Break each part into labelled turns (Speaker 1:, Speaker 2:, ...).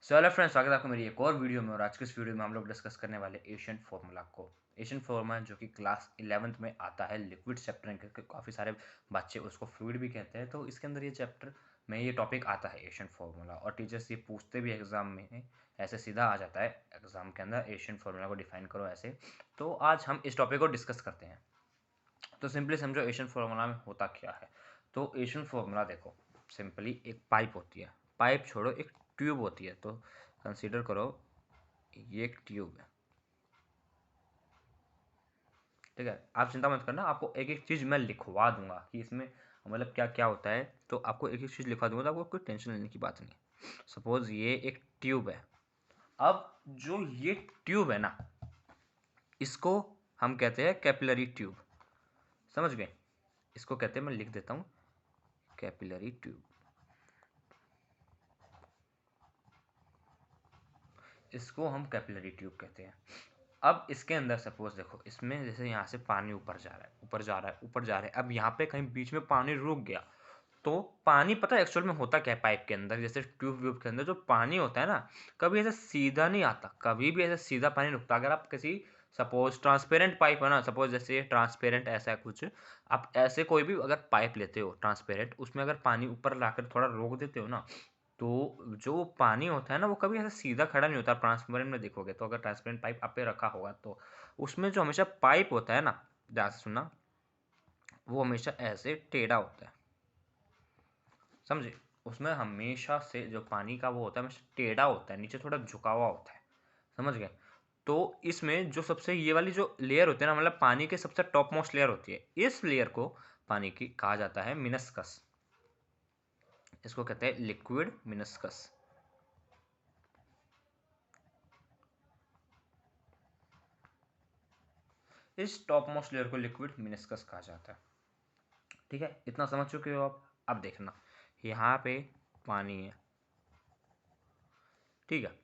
Speaker 1: Hello friends, स्वागत है आपका मेरी एक और वीडियो में। और आज के इस वीडियो में हम लोग डिस्कस करने वाले एशियन फार्मूला को। एशियन फार्मूला जो कि क्लास 11th में आता है, लिक्विड चैप्टर के काफ़ी सारे बच्चे उसको फ्लूइड भी कहते हैं। तो इसके अंदर ये चैप्टर में ये टॉपिक आता है एशियन फार्मूला, और टीचर्स ये पूछते भी एग्जाम में, ऐसे सीधा आ जाता है एग्जाम के अंदर, एशियन फार्मूला को डिफाइन करो ऐसे। तो आज हम इस टॉपिक को डिस्कस करते हैं। तो सिंपली समझो एशियन फार्मूला में होता क्या है। तो एशियन फार्मूला देखो, सिंपली एक पाइप होती है, पाइप छोड़ो एक ट्यूब होती है। तो कंसीडर करो ये एक ट्यूब है, ठीक है। आप चिंता मत करना, आपको एक एक चीज़ मैं लिखवा दूंगा कि इसमें मतलब क्या क्या होता है। तो आपको एक एक चीज़ लिखवा दूंगा, तो आपको कोई टेंशन लेने की बात नहीं है। सपोज ये एक ट्यूब है। अब जो ये ट्यूब है ना, इसको हम कहते हैं कैपिलरी ट्यूब। समझ गए? इसको कहते हैं, मैं लिख देता हूँ, कैपिलरी ट्यूब। इसको हम कैपिलरी ट्यूब कहते हैं। अब इसके अंदर सपोज देखो, इसमें जैसे यहाँ से पानी ऊपर जा रहा है, ऊपर जा रहा है, ऊपर जा रहा है। अब यहाँ पे कहीं बीच में पानी रुक गया, तो पानी पता है एक्चुअल में होता क्या है पाइप के अंदर, जैसे ट्यूब व्यूब के अंदर जो पानी होता है ना, कभी ऐसे सीधा नहीं आता, कभी भी ऐसे सीधा पानी रुकता। अगर आप किसी सपोज ट्रांसपेरेंट पाइप है ना, सपोज जैसे ट्रांसपेरेंट ऐसा है कुछ, आप ऐसे कोई भी अगर पाइप लेते हो ट्रांसपेरेंट, उसमें अगर पानी ऊपर लाकर थोड़ा रोक देते हो ना, तो जो पानी होता है ना, वो कभी ऐसा सीधा खड़ा नहीं होता। ट्रांसपेरेंट में देखोगे तो, अगर ट्रांसपेरेंट पाइप आप पे रखा होगा तो उसमें जो हमेशा पाइप होता है ना, ध्यान से सुनना, वो हमेशा ऐसे टेढ़ा होता है। समझे? उसमें हमेशा से जो पानी का वो होता है हमेशा टेढ़ा होता है, नीचे थोड़ा झुका हुआ होता है। समझ गए? तो इसमें जो सबसे ये वाली जो लेयर होती है ना, मतलब पानी के सबसे टॉप मोस्ट लेयर होती है, इस लेयर को पानी की कहा जाता है मिनस्कस। इसको कहते हैं लिक्विड मिनस्कस। इस टॉप मोस्ट लेयर को लिक्विड मिनिस्कस कहा जाता है। ठीक है, इतना समझ चुके हो आप? अब देखना, यहाँ पे पानी है, ठीक है।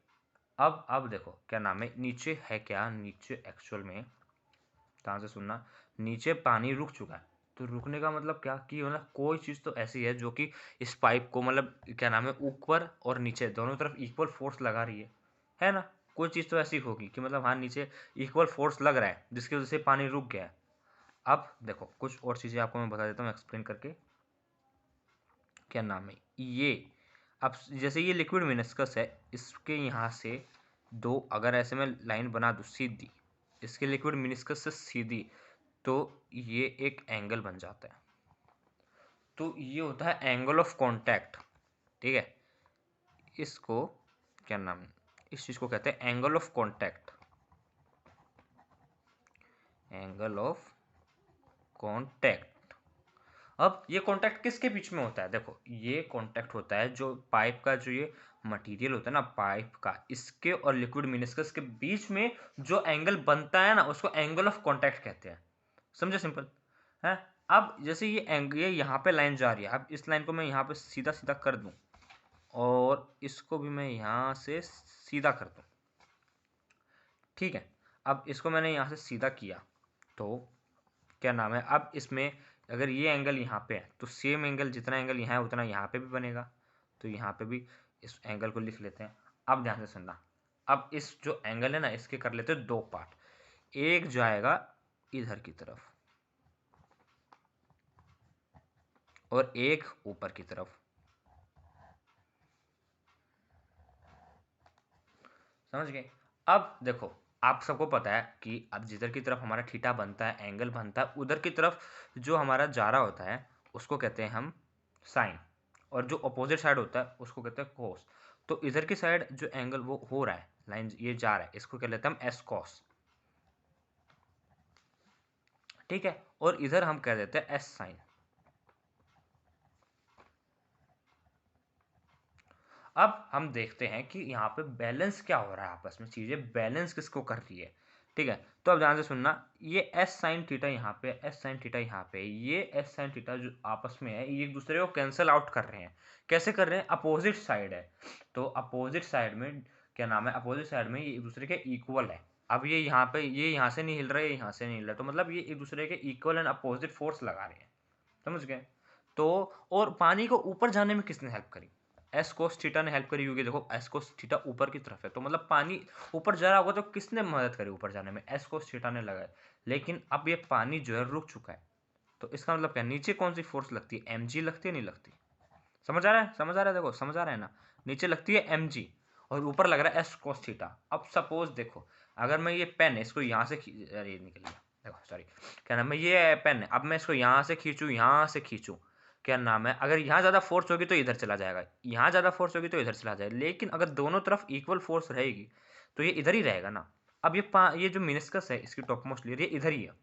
Speaker 1: अब देखो क्या नाम है, नीचे है क्या, नीचे एक्चुअल में ध्यान से सुनना, नीचे पानी रुक चुका है। तो रुकने का मतलब क्या कि मतलब कोई चीज़ तो ऐसी है जो कि इस पाइप को मतलब क्या नाम है, ऊपर और नीचे दोनों तरफ इक्वल फोर्स लगा रही है ना। कोई चीज़ तो ऐसी होगी कि मतलब हाँ, नीचे इक्वल फोर्स लग रहा है, जिसकी वजह से पानी रुक गया है। अब देखो कुछ और चीज़ें आपको मैं बता देता हूँ एक्सप्लेन करके। क्या नाम है ये, अब जैसे ये लिक्विड मिनिस्कस है, इसके यहाँ से दो अगर ऐसे मैं लाइन बना दूँ सीधी, इसके लिक्विड मिनिस्कस से सीधी, तो ये एक एंगल बन जाता है। तो ये होता है एंगल ऑफ कांटेक्ट, ठीक है। इसको क्या नाम है, इस चीज़ को कहते हैं angle of contact. Angle of contact. अब ये कांटेक्ट किसके बीच में होता है? देखो, ये कांटेक्ट होता है जो पाइप का, जो ये मटेरियल होता है ना पाइप का, इसके और लिक्विड मिनिस्कस के बीच में जो एंगल बनता है ना, उसको एंगल ऑफ कांटेक्ट कहते हैं। समझे? सिंपल है। अब जैसे ये यहाँ पे लाइन जा रही है, अब इस लाइन को मैं यहाँ पे सीधा सीधा कर दूं, और इसको भी मैं यहाँ से सीधा कर दूं, ठीक है। अब इसको मैंने यहाँ से सीधा किया, तो क्या नाम है, अब इसमें अगर ये एंगल यहाँ पे है, तो सेम एंगल, जितना एंगल यहाँ है उतना यहाँ पे भी बनेगा। तो यहाँ पे भी इस एंगल को लिख लेते हैं। अब ध्यान से सुनना, अब इस जो एंगल है ना, इसके कर लेते हैं दो पार्ट। एक जाएगा इधर की तरफ और एक ऊपर की तरफ। समझ गए? अब देखो, आप सबको पता है कि अब जिधर की तरफ हमारा थीटा बनता है, एंगल बनता है, उधर की तरफ जो हमारा जा रहा होता है उसको कहते हैं हम साइन, और जो अपोजिट साइड होता है उसको कहते हैं कोस। तो इधर की साइड जो एंगल वो हो रहा है, लाइन ये जा रहा है, इसको कह लेते हैं हम एस कॉस, ठीक है। और इधर हम कह देते हैं एस साइन। अब हम देखते हैं कि यहाँ पे बैलेंस क्या हो रहा है, आपस में चीज़ें बैलेंस किसको कर रही है, ठीक है। तो अब ध्यान से सुनना, ये एस साइन थीटा यहाँ पे, एस साइन थीटा यहाँ पे, ये एस साइन थीटा जो आपस में है, ये एक दूसरे को कैंसिल आउट कर रहे हैं। कैसे कर रहे हैं? अपोजिट साइड है, तो अपोजिट साइड में क्या नाम है, अपोजिट साइड में ये एक दूसरे के इक्वल है। अब ये यहाँ पे, ये यहाँ से नहीं हिल रहा है, ये यहाँ से नहीं हिल रहा, तो मतलब ये एक दूसरे के इक्वल एंड अपोजिट फोर्स लगा रहे हैं। समझ गए? तो और पानी को ऊपर जाने में किसने हेल्प करी? एस कोस थीटा ने हेल्प करी होगी। देखो एस कोस थीटा ऊपर की तरफ है, तो मतलब पानी ऊपर जा रहा होगा, तो किसने मदद करी ऊपर जाने में? एस कोस थीटा ने लगाए। लेकिन अब ये पानी जो है रुक चुका है, तो इसका मतलब क्या, नीचे कौन सी फोर्स लगती है? mg लगती है, नहीं लगती? समझ आ रहा है? समझ आ रहा है? देखो समझ आ रहा है ना, नीचे लगती है mg और ऊपर लग रहा है एस कोस थीटा। अब सपोज देखो, अगर मैं ये पेन है इसको यहाँ से अरे निकल गया, देखो सॉरी, क्या नाम है, ये पेन है, अब मैं इसको यहाँ से खींचूँ, यहाँ से खींचूँ, क्या नाम है, अगर यहाँ ज़्यादा फोर्स होगी तो इधर चला जाएगा, यहाँ ज़्यादा फोर्स होगी तो इधर चला जाएगा, लेकिन अगर दोनों तरफ इक्वल फोर्स रहेगी तो ये इधर ही रहेगा ना। अब ये जो मिनिस्कस है, इसकी टॉप मोस्ट लेयर ये इधर ही है,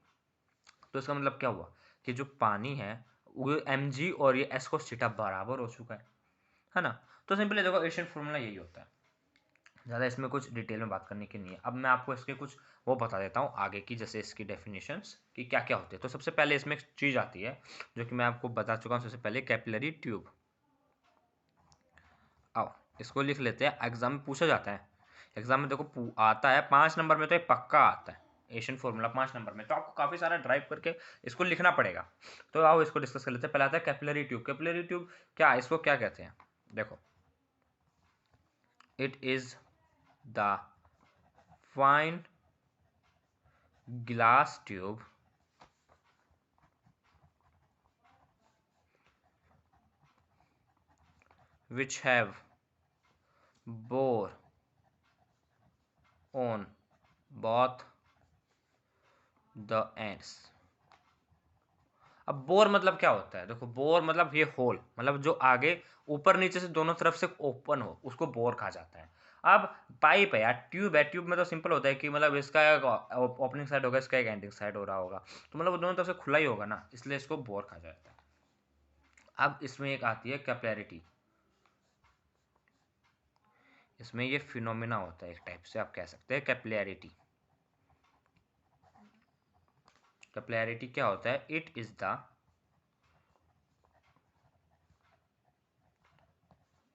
Speaker 1: तो इसका मतलब क्या हुआ कि जो पानी है वो mg और ये एस कोस थीटा बराबर हो चुका है ना। तो सिंपली देखो एशियन फॉर्मूला यही होता है, ज़्यादा इसमें कुछ डिटेल में बात करने की नहीं है। अब मैं आपको इसके कुछ वो बता देता हूँ आगे की, जैसे इसकी डेफिनेशंस कि क्या क्या होते हैं। तो सबसे पहले इसमें एक चीज़ आती है जो कि मैं आपको बता चुका हूँ सबसे पहले, कैपिलरी ट्यूब। आओ इसको लिख लेते हैं, एग्जाम में पूछा जाता है, एग्जाम में देखो आता है 5 नंबर में, तो ये पक्का आता है एशियन फॉर्मूला 5 नंबर में, तो आपको काफ़ी सारा ड्राइव करके इसको लिखना पड़ेगा। तो आओ इसको डिस्कस कर लेते हैं। पहले आता है कैपिलरी ट्यूब। कैपिलरी ट्यूब क्या, इसको क्या कहते हैं? देखो, it is the fine glass tube which have bore on both the ends। अब बोर मतलब क्या होता है? देखो बोर मतलब ये होल, मतलब जो आगे ऊपर नीचे से दोनों तरफ से ओपन हो, उसको बोर कहा जाता है। अब पाइप है यार, ट्यूब है, ट्यूब में तो सिंपल होता है कि मतलब इसका एक ओपनिंग साइड होगा, इसका एक एंडिंग साइड हो रहा होगा, तो मतलब दोनों तरफ से खुला ही होगा ना, इसलिए इसको बोर कहा जाता है। अब इसमें एक आती है कैपिलैरिटी, इसमें ये फिनोमिना होता है एक टाइप से, आप कह सकते हैं कैपिलैरिटी। कैपिलैरिटी क्या होता है? It is the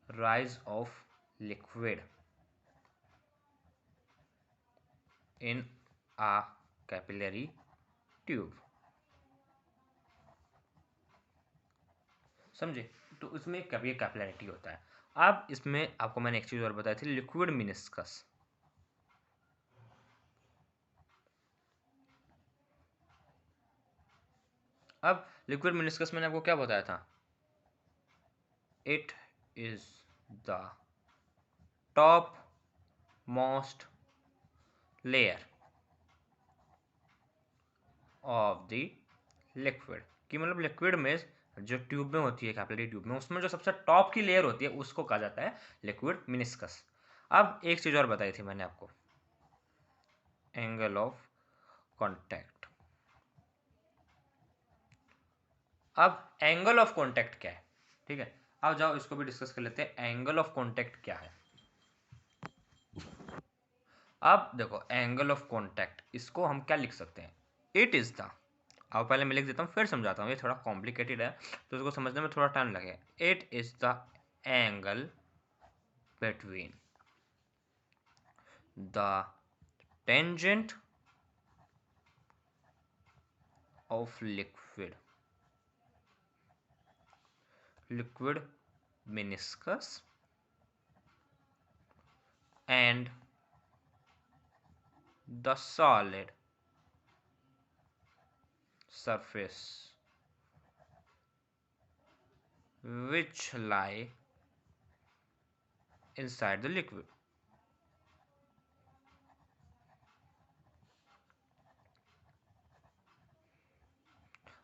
Speaker 1: rise of liquid in a capillary tube. समझे? तो इसमें कभी कैपिलैरिटी होता है। अब इसमें आपको मैंने एक चीज और बताई थी, लिक्विड मिनिस्कस। अब लिक्विड मिनिस्कस मैंने आपको क्या बताया था? It is the top most layer of the liquid, कि मतलब लिक्विड में जो ट्यूब में होती है, कैपिलरी ट्यूब में, उसमें जो सबसे टॉप की लेयर होती है उसको कहा जाता है लिक्विड मिनिस्कस। अब एक चीज और बताई थी मैंने आपको, एंगल ऑफ कांटेक्ट। अब एंगल ऑफ कांटेक्ट क्या है? ठीक है, अब जाओ इसको भी डिस्कस कर लेते हैं, एंगल ऑफ कांटेक्ट क्या है। अब देखो एंगल ऑफ कांटेक्ट, इसको हम क्या लिख सकते हैं? इट इज द, अब पहले मैं लिख देता हूँ फिर समझाता हूँ, ये थोड़ा कॉम्प्लिकेटेड है तो इसको समझने में थोड़ा टाइम लगेगा। It is the angle between the tangent of liquid meniscus and the solid surface which lie inside the liquid।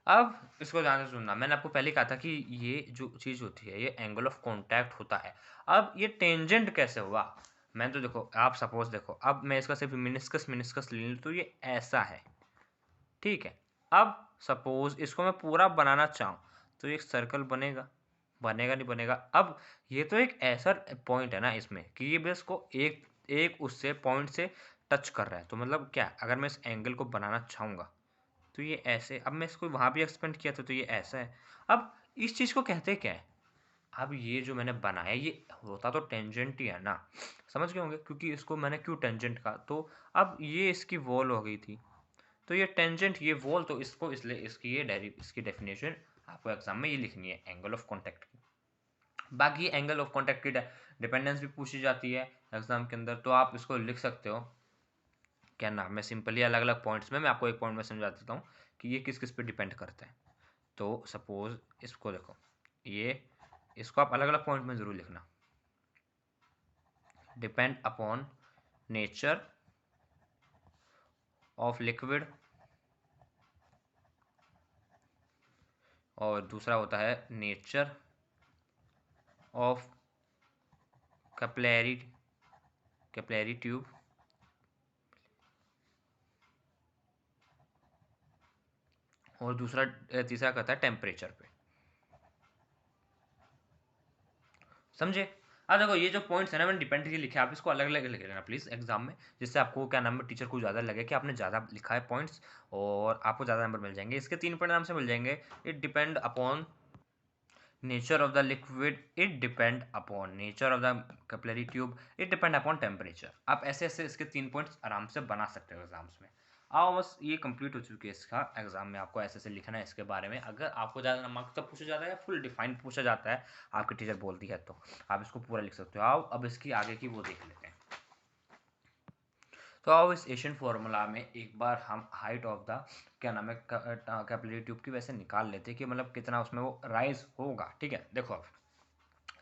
Speaker 1: अब इसको ध्यान से सुनना, मैंने आपको पहले कहा था कि ये जो चीज होती है ये एंगल ऑफ कांटेक्ट होता है। अब ये टेंजेंट कैसे हुआ? मैं तो देखो, आप सपोज देखो, अब मैं इसका सिर्फ मिनिस्कस मिनिस्कस ले लूँ तो ये ऐसा है, ठीक है। अब सपोज इसको मैं पूरा बनाना चाहूँ तो एक सर्कल बनेगा, बनेगा नहीं बनेगा? अब ये तो एक ऐसा पॉइंट है ना इसमें कि ये बस को एक एक उससे पॉइंट से टच कर रहा है, तो मतलब क्या, अगर मैं इस एंगल को बनाना चाहूँगा तो ये ऐसे, अब मैं इसको वहाँ भी एक्सपेंड किया था तो ये ऐसा है। अब इस चीज़ को कहते क्या है? अब ये जो मैंने बनाया ये होता तो टेंजेंट ही है ना, समझ गए होंगे, क्योंकि इसको मैंने क्यों टेंजेंट कहा, तो अब ये इसकी वॉल हो गई थी, तो ये टेंजेंट ये वॉल, तो इसको इसलिए इसकी ये इसकी डेफिनेशन आपको एग्जाम में ये लिखनी है एंगल ऑफ कांटेक्ट की। बाकी एंगल ऑफ कॉन्टैक्ट की डिपेंडेंस भी पूछी जाती है एग्जाम के अंदर, तो आप इसको लिख सकते हो। क्या नाम है, सिंपली अलग अलग पॉइंट्स में मैं आपको एक पॉइंट में समझा देता हूँ कि ये किस किस पे डिपेंड करता है। तो सपोज इसको देखो, ये इसको आप अलग अलग पॉइंट में ज़रूर लिखना। Depend upon nature of liquid, और दूसरा होता है नेचर ऑफ कैपिलरी ट्यूब, और दूसरा तीसरा कहता है टेम्परेचर पे। समझे? अब देखो ये जो पॉइंट्स है ना मैंने डिपेंड के लिखे, आप इसको अलग अलग लिख लेना प्लीज़ एग्जाम में, जिससे आपको क्या नाम है टीचर को ज़्यादा लगे कि आपने ज़्यादा लिखा है पॉइंट्स, और आपको ज़्यादा नंबर मिल जाएंगे। इसके 3 पॉइंट नाम से मिल जाएंगे। It depend upon nature of the liquid, it depend upon nature of the capillary tube, it depend upon temperature. आप ऐसे ऐसे इसके 3 पॉइंट्स आराम से बना सकते हो एग्जाम्स में। आओ बस ये कंप्लीट हो चुकी है इसका एग्जाम में, आपको ऐसे ऐसे लिखना है इसके बारे में। अगर आपको ज़्यादा मार्क्स तब पूछा जाता है, फुल डिफाइंड पूछा जाता है, आपकी टीचर बोलती है तो आप इसको पूरा लिख सकते हो। आओ अब इसकी आगे की वो देख लेते हैं। तो आओ इस एशियन फॉर्मूला में एक बार हम हाइट ऑफ द क्या नाम है कैपिलरी ट्यूब की वैसे निकाल लेते हैं कि मतलब कितना उसमें वो राइज होगा। ठीक है, देखो अब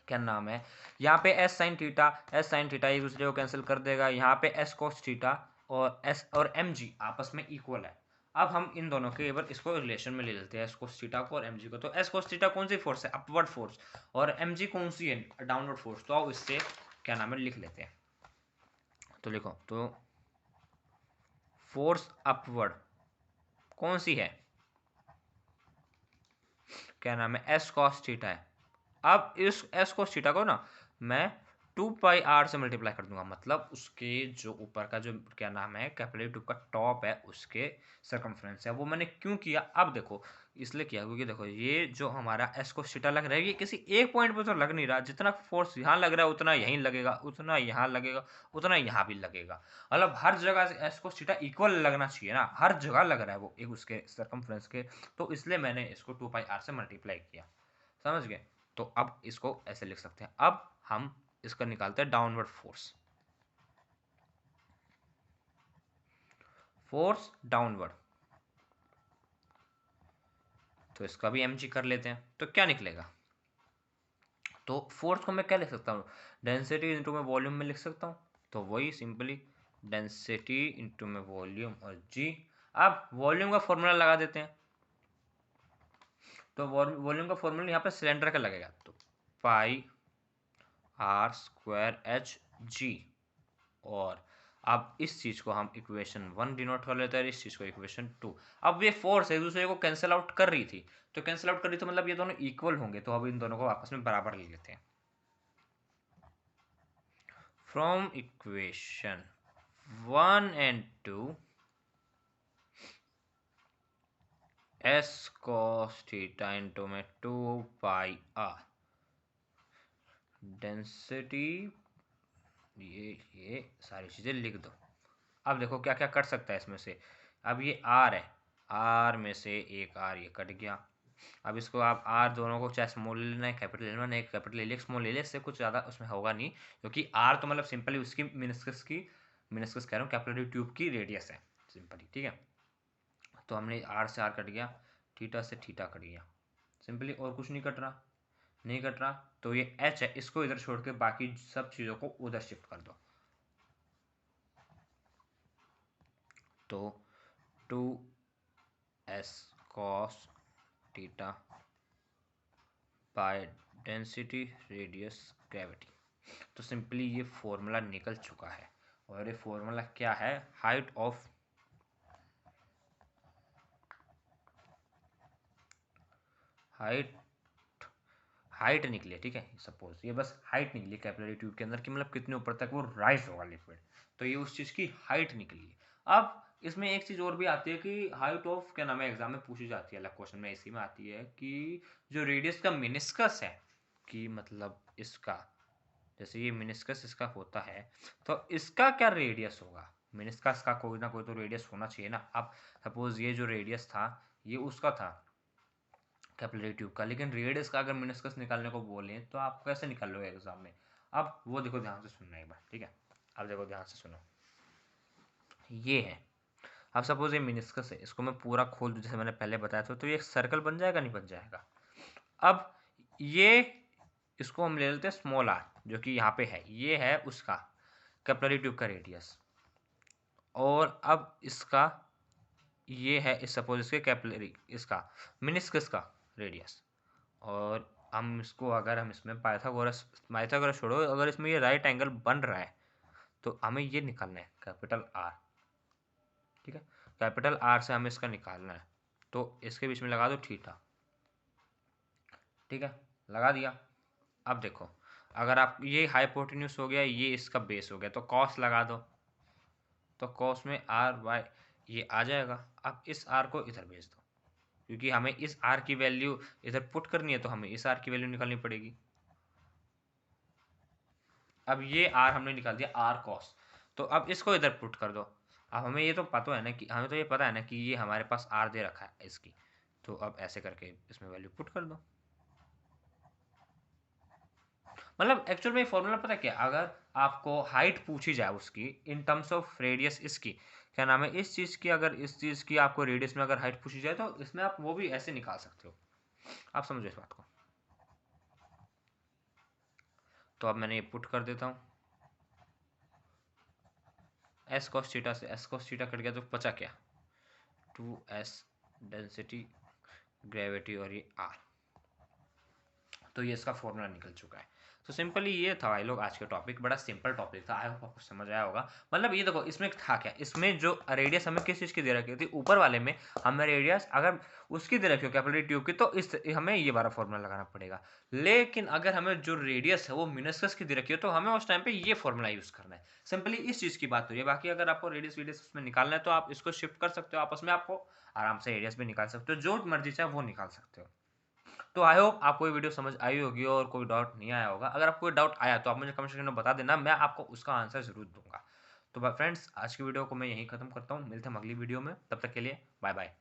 Speaker 1: क्या नाम है, यहाँ पे एस साइन थीटा एक दूसरे को कैंसिल कर देगा। यहाँ पे एस कोस थीटा और एस और एम जी आपस में इक्वल है। अब हम इन दोनों के एवर इसको रिलेशन में ले लेते हैं, एस कोस थीटा को और एम जी को। तो एस कोस थीटा कौन सी फोर्स है, अपवर्ड फोर्स, और एम जी कौन सी है, डाउनवर्ड फोर्स। तो इससे क्या नाम है लिख लेते हैं। तो लिखो, तो फोर्स अपवर्ड कौन सी है, क्या नाम है, एस कॉस थीटा है। अब इस एस कॉस थीटा को ना मैं 2πr से मल्टीप्लाई कर दूंगा, मतलब उसके जो ऊपर का जो क्या नाम है कैपिलरी ट्यूब का टॉप है उसके सर्कमफ्रेंस है। वो मैंने क्यों किया, अब देखो इसलिए किया क्योंकि देखो ये जो हमारा एस को थीटा लग रहा है ये किसी एक पॉइंट पे तो लग नहीं रहा, जितना फोर्स यहाँ लग रहा है उतना यहीं लगेगा, उतना यहाँ लगेगा, उतना यहाँ भी लगेगा। मतलब हर जगह एस को थीटा इक्वल लगना चाहिए ना, हर जगह लग रहा है वो एक उसके सर्कमफ्रेंस के। तो इसलिए मैंने इसको 2πr से मल्टीप्लाई किया, समझ गए? तो अब इसको ऐसे लिख सकते हैं। अब हम इसका निकालते हैं डाउनवर्ड फोर्स, डाउनवर्ड। तो इसका भी mg कर लेते हैं, तो क्या निकलेगा, तो फोर्स को मैं क्या लिख सकता हूँ, डेंसिटी इंटू में वॉल्यूम में लिख सकता हूँ। तो वही सिंपली डेंसिटी इंटू में वॉल्यूम और g। अब वॉल्यूम का फॉर्मूला लगा देते हैं। तो वॉल्यूम का फॉर्मूला यहाँ पे सिलेंडर का लगेगा, तो पाई आर स्क्वायर एच जी। और अब इस चीज को हम इक्वेशन 1 डिनोट कर लेते हैं, इस चीज को इक्वेशन 2। अब ये फोर्स एक दूसरे को कैंसिल आउट कर रही थी, तो कैंसिल आउट कर रही तो मतलब ये दोनों इक्वल होंगे। तो अब इन दोनों को आपस में बराबर ले लेते हैं। From equation 1 and 2 S cos theta into में 2πr डेंसिटी, ये सारी चीजें लिख दो। अब देखो क्या क्या कट सकता है इसमें से। अब ये आर है, आर में से एक आर ये कट गया। अब इसको आप आर दोनों को चाहे स्मॉल ले लेना है कैपिटल ले लेना है, कैपिटल ले लिया स्मॉल ले लिया, इससे कुछ ज़्यादा उसमें होगा नहीं, क्योंकि आर तो मतलब सिंपली उसकी मिनिस्कस कह रहा हूँ कैपिलरी ट्यूब की रेडियस है सिंपली। ठीक है, तो हमने आर से आर कट गया, थीटा से थीटा कट गया सिंपली, और कुछ नहीं कट रहा, नहीं कट रहा। तो ये एच है, इसको इधर छोड़ के बाकी सब चीज़ों को उधर शिफ्ट कर दो। तो 2s cos theta by density radius gravity. तो सिंपली ये फॉर्मूला निकल चुका है। और ये फॉर्मूला क्या है, हाइट ऑफ हाइट निकली है। ठीक है, सपोज ये बस हाइट निकली कैपिलरी ट्यूब के अंदर की, मतलब कितने ऊपर तक वो राइज होगा लिक्विड, तो ये उस चीज की हाइट निकली है। अब इसमें एक चीज और भी आती है कि हाइट ऑफ क्या नाम है एग्जाम में पूछी जाती है, अलग क्वेश्चन में इसी में आती है कि जो रेडियस का मिनिस्कस है, कि मतलब इसका जैसे ये मिनिस्कस इसका होता है, तो इसका क्या रेडियस होगा। मिनिस्कस का कोई ना कोई तो रेडियस होना चाहिए ना। अब सपोज ये जो रेडियस था ये उसका था कैपिलरी ट्यूब का। लेकिन रेडियस का अगर मेनिस्कस निकालने को बोले तो आप कैसे निकाल लोगे एग्जाम में? अब वो देखो ध्यान से सुनना एक बार, ठीक है? अब देखो ध्यान से सुनो, ये है, अब सपोज ये मेनिस्कस है, इसको मैं पूरा खोल दूं जैसे मैंने पहले बताया था, तो ये एक सर्कल बन जाएगा नहीं बन जाएगा? अब ये, इसको हम ले लेते हैं स्मॉल आर, जो कि यहाँ पे है, ये है उसका कैपिलरी ट्यूब का रेडियस, और अब इसका ये है इस सपोज इसके कैपिलरी इसका मेनिस्कस का रेडियस, और हम इसको अगर हम इसमें पाइथागोरस छोड़ो, अगर इसमें ये राइट एंगल बन रहा है तो हमें ये निकालना है कैपिटल आर, ठीक है? कैपिटल आर से हमें इसका निकालना है, तो इसके बीच में लगा दो थीटा, ठीक है? लगा दिया। अब देखो, अगर आप ये हाइपोटेन्यूज हो गया, ये इसका बेस हो गया, तो कॉस लगा दो, तो कॉस में आर बाय ये आ जाएगा। अब इस आर को इधर भेज दो, क्योंकि हमें इस आर की वैल्यू इधर पुट करनी है, तो हमें इस आर की वैल्यू निकालनी पड़ेगी। अब ये आर हमने निकाल दिया आर कॉस, तो अब इसको इधर पुट कर दो। अब हमें ये तो पता है ना कि हमें तो ये पता है ना कि ये हमारे पास आर दे रखा है इसकी, तो अब ऐसे करके इसमें वैल्यू पुट कर दो। मतलब एक्चुअल में फॉर्मूला पता क्या, अगर आपको हाइट पूछी जाए उसकी इन टर्म्स ऑफ रेडियस, इसकी क्या नाम है, इस चीज़ की, अगर इस चीज़ की आपको रेडियस में अगर हाइट पूछी जाए तो इसमें आप वो भी ऐसे निकाल सकते हो। आप समझो इस बात को। तो अब मैंने ये पुट कर देता हूँ, एस कॉस थीटा से एस कॉस थीटा कट गया, तो बचा क्या, 2s डेंसिटी ग्रेविटी और ये आर, तो ये इसका फॉर्मूला निकल चुका है। तो सिंपली ये था भाई लोग आज का टॉपिक, बड़ा सिंपल टॉपिक था, आई होप आपको समझ आया होगा। मतलब ये देखो इसमें था क्या, इसमें जो रेडियस हमें किस चीज़ की दे रखी थी, ऊपर वाले में हमें रेडियस अगर उसकी दे रखी हो कैपिलरी ट्यूब की, तो इस हमें ये वाला फॉर्मूला लगाना पड़ेगा। लेकिन अगर हमें जो रेडियस है वो मेनिस्कस की दे रखी हो, तो हमें उस टाइम पे ये फॉर्मूला यूज़ करना है। सिंपली इस चीज़ की बात हो रही है। बाकी अगर आपको रेडियस उसमें निकालना है तो आप इसको शिफ्ट कर सकते हो आपस में, आपको आराम से रेडियस भी निकाल सकते हो, जो मर्जी चाहे वो निकाल सकते हो। तो आई होप आपको ये वीडियो समझ आई होगी और कोई डाउट नहीं आया होगा। अगर आपको कोई डाउट आया तो आप मुझे कमेंट सेक्शन में बता देना, मैं आपको उसका आंसर ज़रूर दूंगा। तो फ्रेंड्स, आज की वीडियो को मैं यहीं ख़त्म करता हूँ, मिलते हैं अगली वीडियो में, तब तक के लिए बाय बाय।